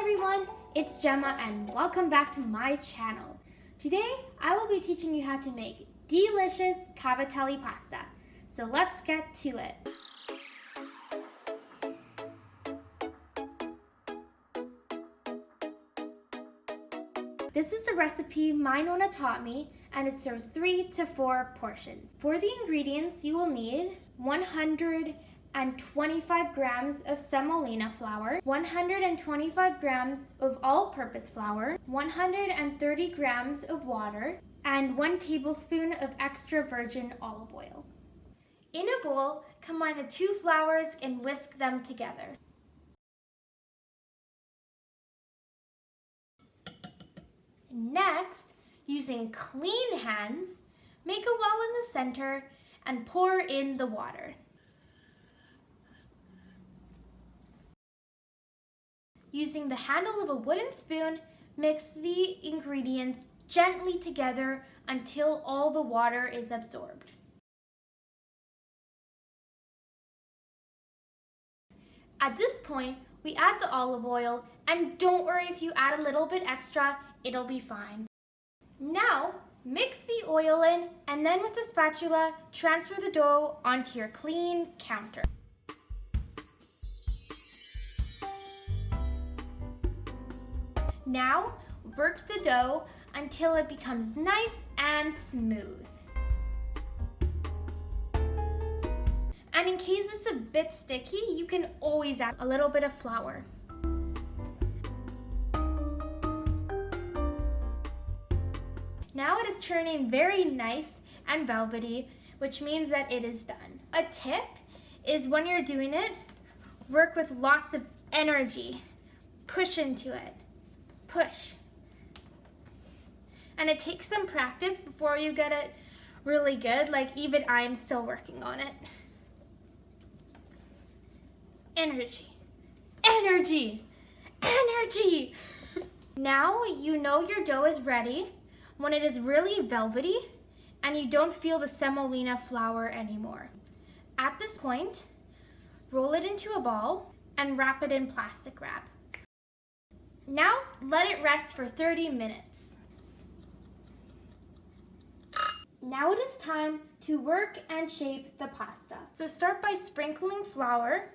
everyone, it's Gemma and welcome back to my channel. Today I will be teaching you how to make delicious Cavatelli pasta. So let's get to it. This is a recipe my Nonna taught me and it serves 3 to 4 portions. For the ingredients you will need 125 grams of semolina flour, 125 grams of all-purpose flour, 130 grams of water, and 1 tablespoon of extra virgin olive oil. In a bowl, combine the 2 flours and whisk them together. Next, using clean hands, make a well in the center and pour in the water. Using the handle of a wooden spoon, mix the ingredients gently together until all the water is absorbed. At this point, we add the olive oil, and don't worry if you add a little bit extra, it'll be fine. Now, mix the oil in, and then with a spatula, transfer the dough onto your clean counter. Now, work the dough until it becomes nice and smooth. And in case it's a bit sticky, you can always add a little bit of flour. Now it is turning very nice and velvety, which means that it is done. A tip is when you're doing it, work with lots of energy. Push into it. Push. And it takes some practice before you get it really good, like even I'm still working on it. Energy. Energy. Energy. Now you know your dough is ready when it is really velvety and you don't feel the semolina flour anymore. At this point, roll it into a ball and wrap it in plastic wrap. Now, let it rest for 30 minutes. Now it is time to work and shape the pasta. So start by sprinkling flour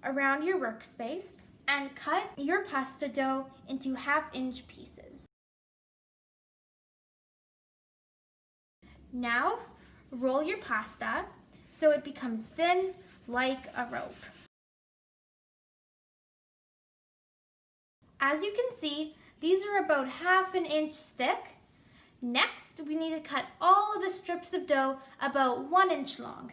around your workspace and cut your pasta dough into 1/2-inch pieces. Now, roll your pasta so it becomes thin like a rope. As you can see, these are about 1/2 inch thick. Next, we need to cut all of the strips of dough about 1 inch long.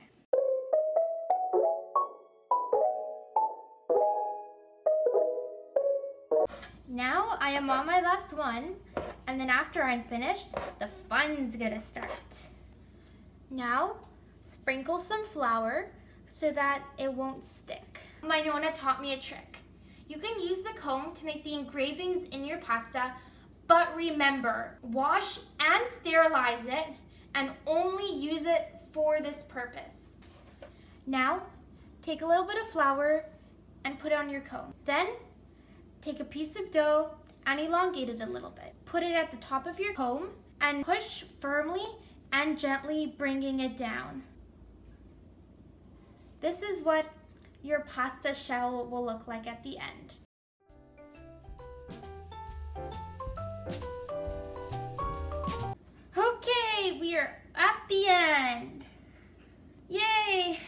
Now I am on my last one, and then after I'm finished, the fun's gonna start. Now, sprinkle some flour so that it won't stick. My Nonna taught me a trick. You can use the comb to make the engravings in your pasta, but remember, wash and sterilize it and only use it for this purpose. Now, take a little bit of flour and put it on your comb. Then, take a piece of dough and elongate it a little bit. Put it at the top of your comb and push firmly and gently bringing it down. This is what your pasta shell will look like at the end. Okay, we are at the end. Yay!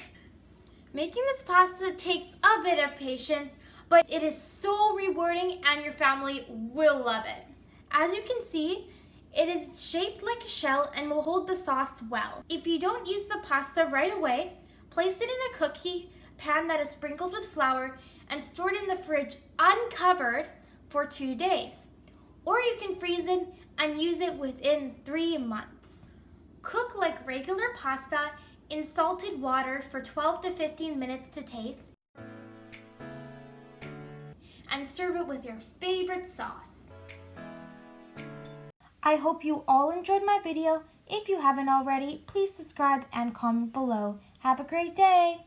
Making this pasta takes a bit of patience, but it is so rewarding and your family will love it. As you can see, it is shaped like a shell and will hold the sauce well. If you don't use the pasta right away, place it in a cookie pan that is sprinkled with flour and stored in the fridge uncovered for 2 days. Or you can freeze it and use it within 3 months. Cook like regular pasta in salted water for 12 to 15 minutes to taste and serve it with your favorite sauce. I hope you all enjoyed my video. If you haven't already, please subscribe and comment below. Have a great day!